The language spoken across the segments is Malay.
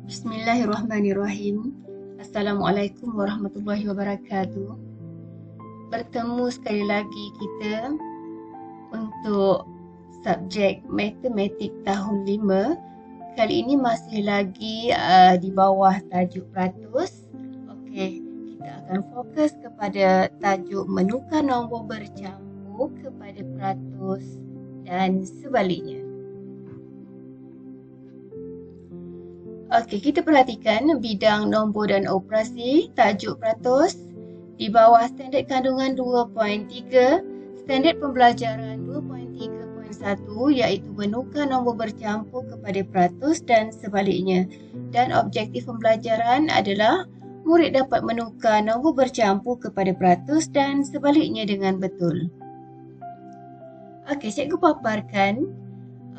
Bismillahirrahmanirrahim. Assalamualaikum warahmatullahi wabarakatuh. Bertemu sekali lagi kita untuk subjek matematik tahun 5. Kali ini masih lagi di bawah tajuk peratus. Okey, kita akan fokus kepada tajuk menukar nombor bercampur kepada peratus dan sebaliknya. Okey, kita perhatikan bidang nombor dan operasi, tajuk peratus di bawah standard kandungan 2.3, standard pembelajaran 2.3.1 iaitu menukar nombor bercampur kepada peratus dan sebaliknya. Dan objektif pembelajaran adalah murid dapat menukar nombor bercampur kepada peratus dan sebaliknya dengan betul. Okey, cikgu paparkan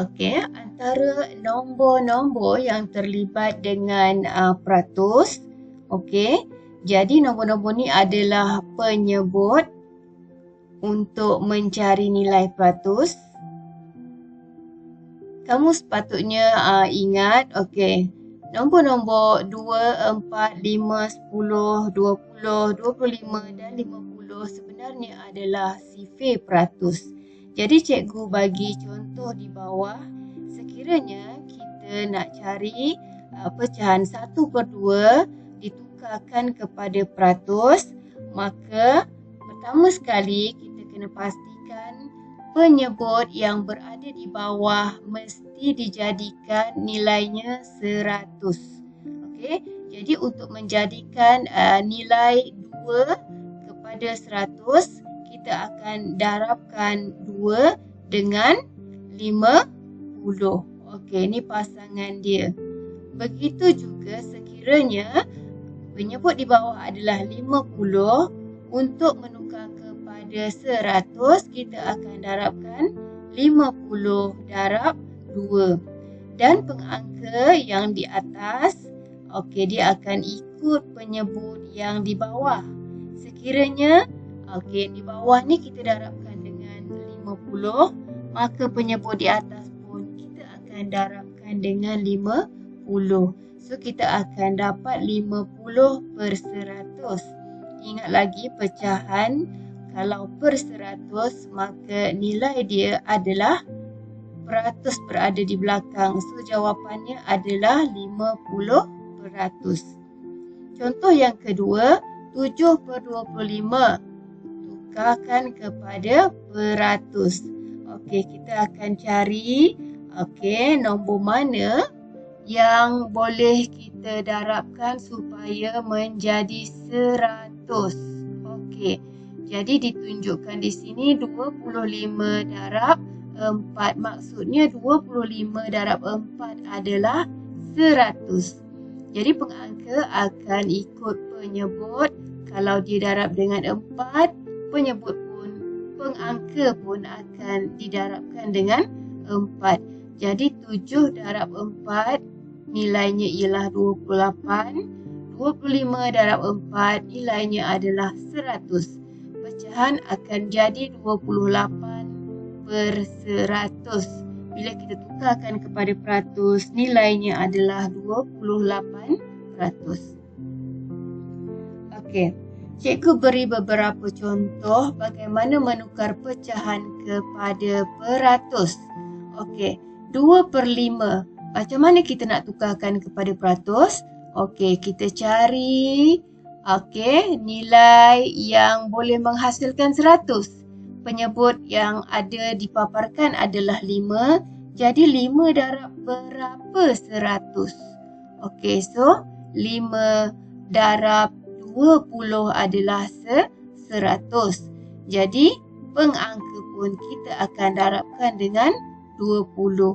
antara nombor-nombor yang terlibat dengan peratus. Okey, jadi nombor-nombor ni adalah penyebut untuk mencari nilai peratus. Kamu sepatutnya ingat, nombor-nombor 2, 4, 5, 10, 20, 25 dan 50 sebenarnya adalah sifir peratus. Jadi cikgu bagi contoh di bawah, sekiranya kita nak cari pecahan 1/2 ditukarkan kepada peratus, maka pertama sekali kita kena pastikan penyebut yang berada di bawah mesti dijadikan nilainya 100. Okey, jadi untuk menjadikan nilai 2 kepada 100, kita akan darabkan 2 dengan 50. Okey, ini pasangan dia. Begitu juga sekiranya penyebut di bawah adalah 50, untuk menukar kepada 100, kita akan darabkan 50 darab 2. Dan pengangka yang di atas, dia akan ikut penyebut yang di bawah. Sekiranya di bawah ni kita darabkan dengan 50, maka penyebut di atas pun kita akan darabkan dengan 50. So, kita akan dapat 50/100. Ingat lagi pecahan, kalau per 100, maka nilai dia adalah peratus berada di belakang. So, jawapannya adalah 50%. Contoh yang kedua, 7/25. Tukarkan kepada peratus. Okey, kita akan cari nombor mana yang boleh kita darabkan supaya menjadi 100. Okey, jadi ditunjukkan di sini 25 darab 4. Maksudnya 25 darab 4 adalah 100. Jadi pengangka akan ikut penyebut. Kalau dia darab dengan 4, pengangka pun akan didarabkan dengan 4. Jadi 7 darab 4 nilainya ialah 28. 25 darab 4 nilainya adalah 100. Pecahan akan jadi 28/100. Bila kita tukarkan kepada peratus, nilainya adalah 28%. Okey. Cikgu beri beberapa contoh bagaimana menukar pecahan kepada peratus. Okey, 2/5. Macam mana kita nak tukarkan kepada peratus? Okey, kita cari nilai yang boleh menghasilkan 100. Penyebut yang ada dipaparkan adalah 5. Jadi 5 darab berapa 100? Okey, so 5 darab 20 adalah 100. Jadi pengangka pun kita akan darabkan dengan 20.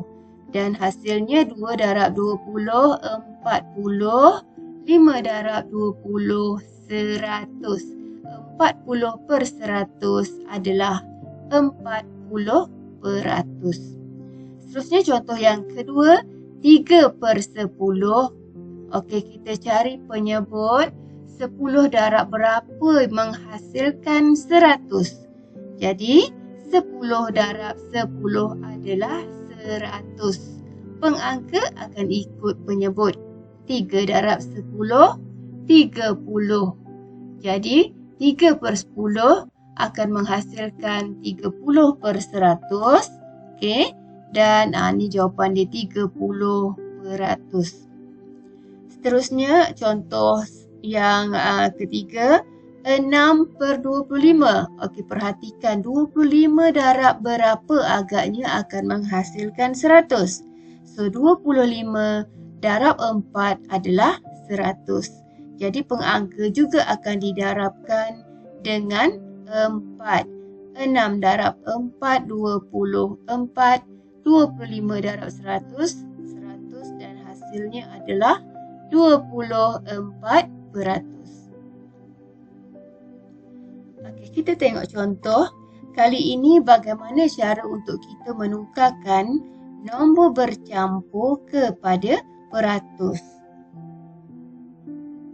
Dan hasilnya 2 darab 20, 40. 5 darab 20, 100. 40/100 adalah 40%. Seterusnya contoh yang kedua, 3/10. Okey, kita cari penyebut 10 darab berapa menghasilkan 100. Jadi 10 darab 10 adalah 100. Pengangka akan ikut penyebut. 3 darab 10, 30. Jadi 3/10 akan menghasilkan 30/100. Okey. Dan ni jawapan dia 30%. Seterusnya contoh yang ketiga, 6/25. Okey, perhatikan 25 darab berapa agaknya akan menghasilkan 100. So 25 darab 4 adalah 100. Jadi pengangka juga akan didarabkan dengan 4. 6 darab 4, 24. 25 darab 100, 100 dan hasilnya adalah 24%. Okey, kita tengok contoh. Kali ini bagaimana cara untuk kita menukarkan nombor bercampur kepada peratus.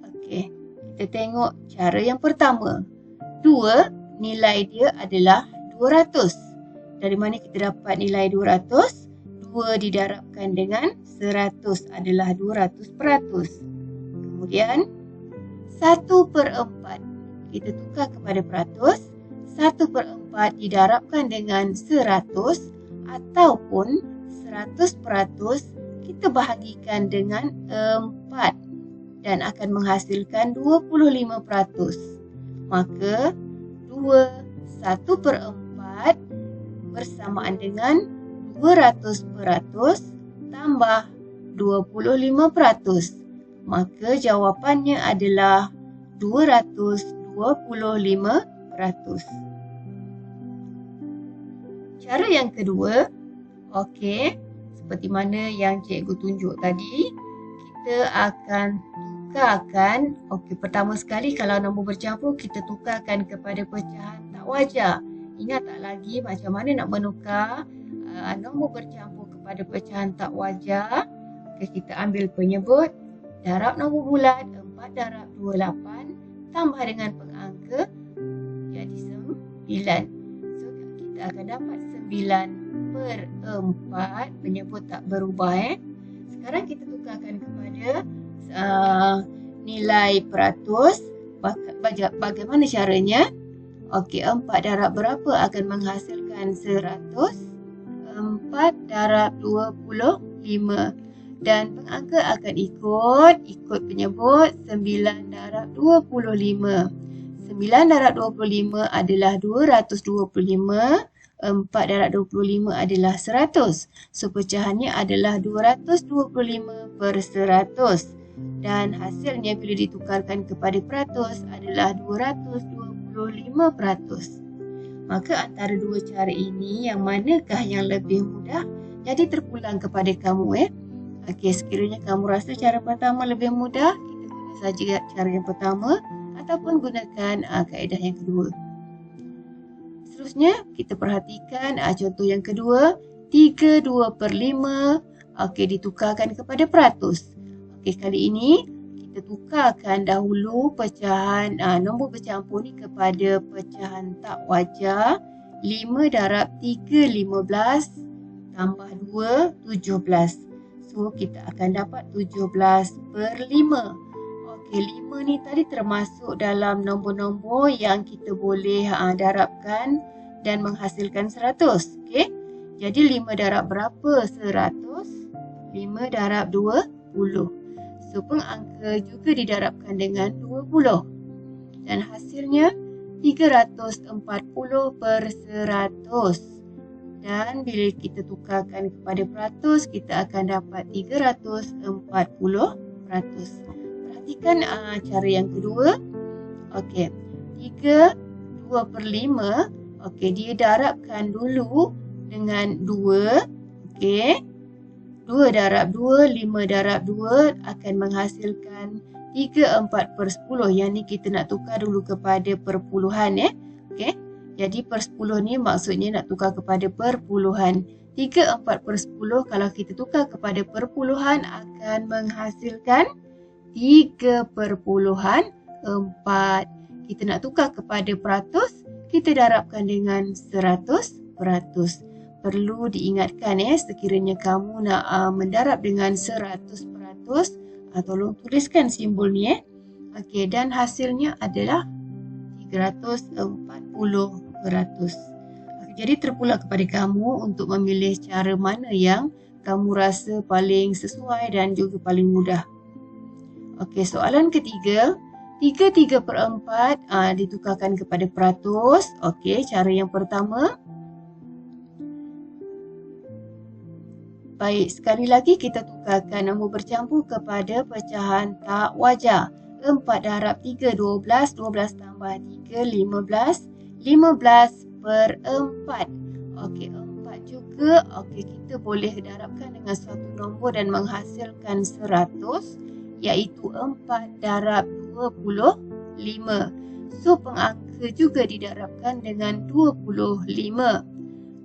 Okey, kita tengok cara yang pertama. 2, nilai dia adalah 200. Dari mana kita dapat nilai 200? 2 didarabkan dengan 100 adalah 200%. Kemudian 1/4. Kita tukar kepada peratus. 1/4 didarabkan dengan 100 ataupun 100% kita bahagikan dengan 4 dan akan menghasilkan 25%. Maka 1/4 bersamaan dengan 200% tambah 25%. Maka jawapannya adalah 225%. Cara yang kedua, okey, seperti mana yang cikgu tunjuk tadi, kita akan tukarkan. Okey, pertama sekali kalau nombor bercampur kita tukarkan kepada pecahan tak wajar. Ingat tak lagi macam mana nak menukar nombor bercampur kepada pecahan tak wajar? Okey, kita ambil penyebut, darab nombor bulat 4 darab 28 tambah dengan pengangka jadi 9. So kita akan dapat 9/4, penyebut tak berubah. Sekarang kita tukarkan kepada nilai peratus. Bagaimana caranya? Okey, 4 darab berapa akan menghasilkan 100? 4 darab 25. Dan pengangka akan ikut penyebut 9 darab 25. 9 darab 25 adalah 225. 4 darab 25 adalah 100. So pecahannya adalah 225/100. Dan hasilnya bila ditukarkan kepada peratus adalah 225%. Maka antara dua cara ini, yang manakah yang lebih mudah? Jadi terpulang kepada kamu. Okey, sekiranya kamu rasa cara pertama lebih mudah, kita guna saja cara yang pertama ataupun gunakan kaedah yang kedua. Seterusnya, kita perhatikan contoh yang kedua. 3/2/5. Okey, ditukarkan kepada peratus. Okey, kali ini kita tukarkan dahulu pecahan nombor bercampur ni kepada pecahan tak wajar. 5 darab 3, 15 tambah 2, 17. So, kita akan dapat 17/5. Okey, 5 ni tadi termasuk dalam nombor-nombor yang kita boleh darabkan dan menghasilkan 100. Okey. Jadi 5 darab berapa 100? 5 darab 20. So, pengangka juga didarabkan dengan 20. Dan hasilnya 340/100. Dan bila kita tukarkan kepada peratus, kita akan dapat 340%. Perhatikan cara yang kedua. Okey, 3/2/5. Okey, dia darabkan dulu dengan 2. Okey, 2 darab 2, 5 darab 2 akan menghasilkan 3/4/10. Yang ni kita nak tukar dulu kepada perpuluhan. Okey. Jadi per 10 ni maksudnya nak tukar kepada perpuluhan. 3/4/10 kalau kita tukar kepada perpuluhan akan menghasilkan 3/4. Kita nak tukar kepada peratus, kita darabkan dengan 100%. Perlu diingatkan sekiranya kamu nak mendarab dengan 100% Tolong tuliskan simbol ni. Okey, dan hasilnya adalah 340%. Jadi terpulang kepada kamu untuk memilih cara mana yang kamu rasa paling sesuai dan juga paling mudah. Okey, soalan ketiga. 3/4 ditukarkan kepada peratus. Okey, cara yang pertama. Baik, sekali lagi kita tukarkan nombor bercampur kepada pecahan tak wajar. 4 darab 3, 12. 12 tambah 3, 15. 15 per 4. Okey, 4 juga. Okey, kita boleh darabkan dengan suatu nombor dan menghasilkan 100, iaitu 4 darab 25. So, pengangka juga didarabkan dengan 25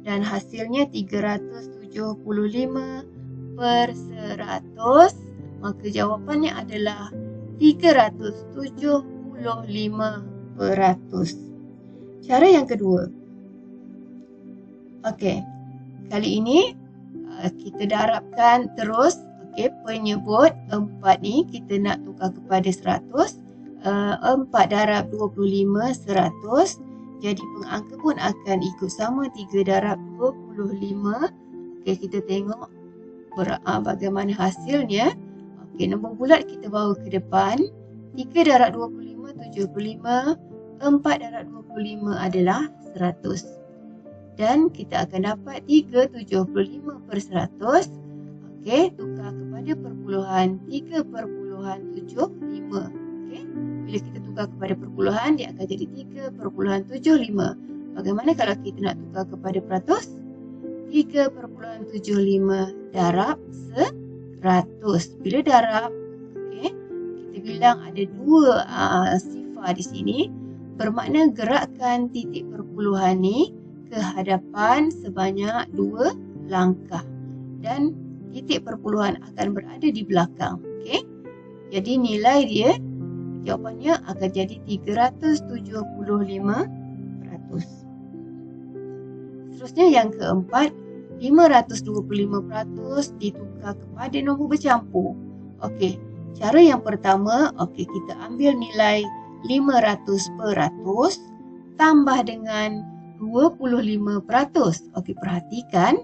dan hasilnya 375 per 100. Maka jawapannya adalah 375%. Cara yang kedua. Okey, kali ini kita darabkan terus. Okey, penyebut 4 ni kita nak tukar kepada 100. 4 darab 25, 100. Jadi pengangka pun akan ikut sama, 3 darab 25. Okey, kita tengok bagaimana hasilnya. Okey, nombor bulat kita bawa ke depan. 3 darab 25, 75. 4 darab 25 adalah 100. Dan kita akan dapat 375%. Okey, tukar kepada perpuluhan 3,75. Okey, bila kita tukar kepada perpuluhan, dia akan jadi 3,75. Bagaimana kalau kita nak tukar kepada peratus? 3,75 darab 100. Bila darab, okey, kita bilang ada dua sifar di sini. Bermakna gerakkan titik perpuluhan ni ke hadapan sebanyak 2 langkah. Dan titik perpuluhan akan berada di belakang. Okey. Jadi nilai dia, jawapannya akan jadi 375%. Seterusnya yang keempat, 525% ditukar kepada nombor bercampur. Okey, cara yang pertama, okey, kita ambil nilai 500% tambah dengan 25%. Okey, perhatikan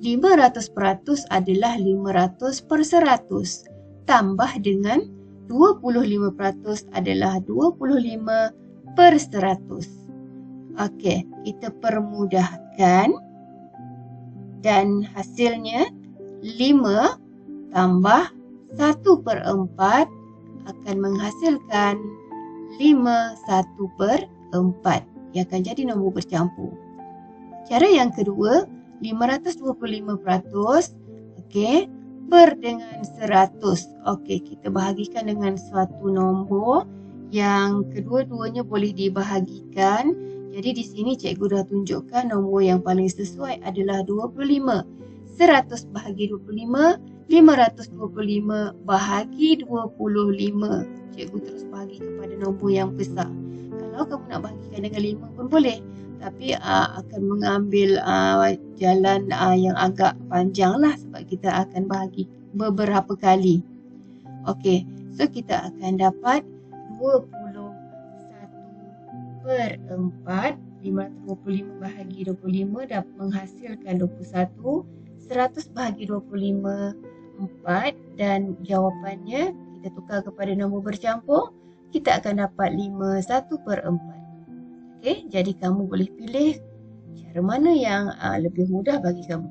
500% adalah 500 per 100 tambah dengan 25% adalah 25 per 100. Okey, kita permudahkan dan hasilnya 5 tambah 1/4 akan menghasilkan 5/1/4 yang akan jadi nombor bercampur. Cara yang kedua, 525%, okey, per dengan 100. Okey, kita bahagikan dengan suatu nombor yang kedua-duanya boleh dibahagikan. Jadi di sini cikgu dah tunjukkan nombor yang paling sesuai adalah 25. 100 bahagi 25, 525 bahagi 25. Cikgu terus bahagi kepada nombor yang besar. Kalau kamu nak bahagikan dengan 5 pun boleh. Tapi akan mengambil jalan yang agak panjang lah sebab kita akan bahagi beberapa kali. Okey, so kita akan dapat 21/4. 525 bahagi 25 dapat menghasilkan 21. 100 bahagi 25, 4. Dan jawapannya kita tukar kepada nombor bercampur. Kita akan dapat 51/4. Okey, jadi kamu boleh pilih cara mana yang lebih mudah bagi kamu.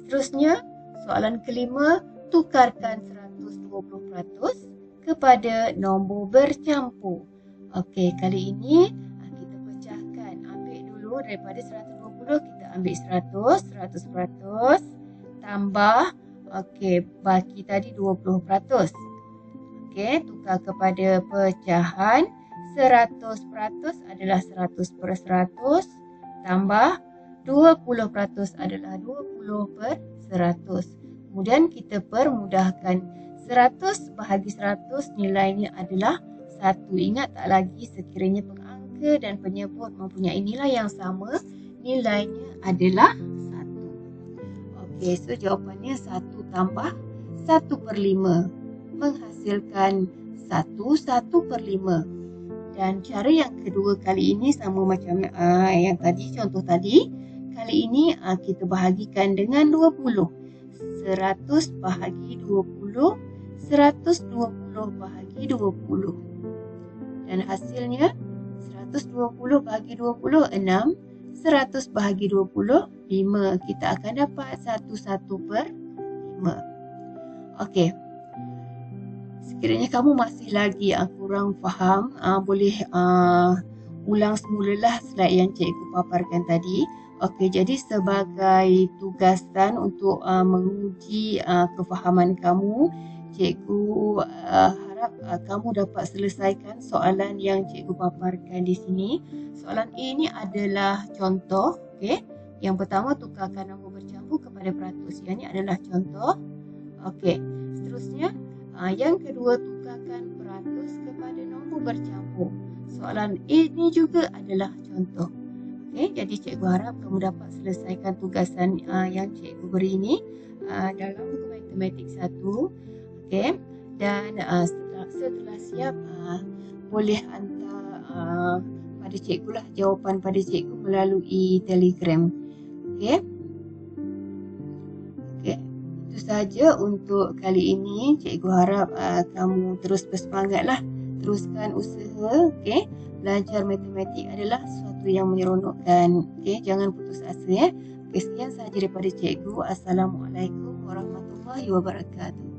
Seterusnya, soalan kelima, tukarkan 120% kepada nombor bercampur. Okey, kali ini kita pecahkan. Ambil dulu daripada 120, kita ambil 100, 100% tambah, okey, baki tadi 20%. Okey, tukar kepada pecahan. 100% adalah 100 per 100 tambah 20% adalah 20 per 100. Kemudian kita permudahkan. 100 bahagi 100 nilainya adalah 1. Ingat tak lagi sekiranya pengangka dan penyebut mempunyai nilai yang sama, nilainya adalah 1. Okey, so jawapannya 1 tambah 1/5. menghasilkan 1/1/5. Dan cara yang kedua kali ini sama macam yang tadi, contoh tadi. Kali ini kita bahagikan dengan 20. 100 bahagi 20, 120 bahagi 20. Dan hasilnya 120 bahagi 20, 6. 100 bahagi 20, 5. Kita akan dapat 1/1/5. Okey. Sekiranya kamu masih lagi kurang faham, boleh ulang semulalah slide yang cikgu paparkan tadi. Okey, jadi sebagai tugasan untuk menguji kefahaman kamu, cikgu harap kamu dapat selesaikan soalan yang cikgu paparkan di sini. Soalan A ni adalah contoh. Okey. Yang pertama, tukarkan nombor bercampur kepada peratus. Yang ni adalah contoh. Okey. Seterusnya, yang kedua, tukarkan peratus kepada nombor bercampur. Soalan A ni juga adalah contoh. Okey, jadi cikgu harap kamu dapat selesaikan tugasan yang cikgu beri ini dalam buku matematik 1. Okey, dan setelah siap boleh hantar pada cikgu lah jawapan pada cikgu melalui Telegram. Okey. Okey. Itu sahaja untuk kali ini. Cikgu harap kamu terus bersemangatlah. Teruskan usaha. Okey. Belajar matematik adalah sesuatu yang menyeronokkan. Okey, jangan putus asa ya. Okey, sekian sahaja daripada cikgu. Assalamualaikum warahmatullahi wabarakatuh.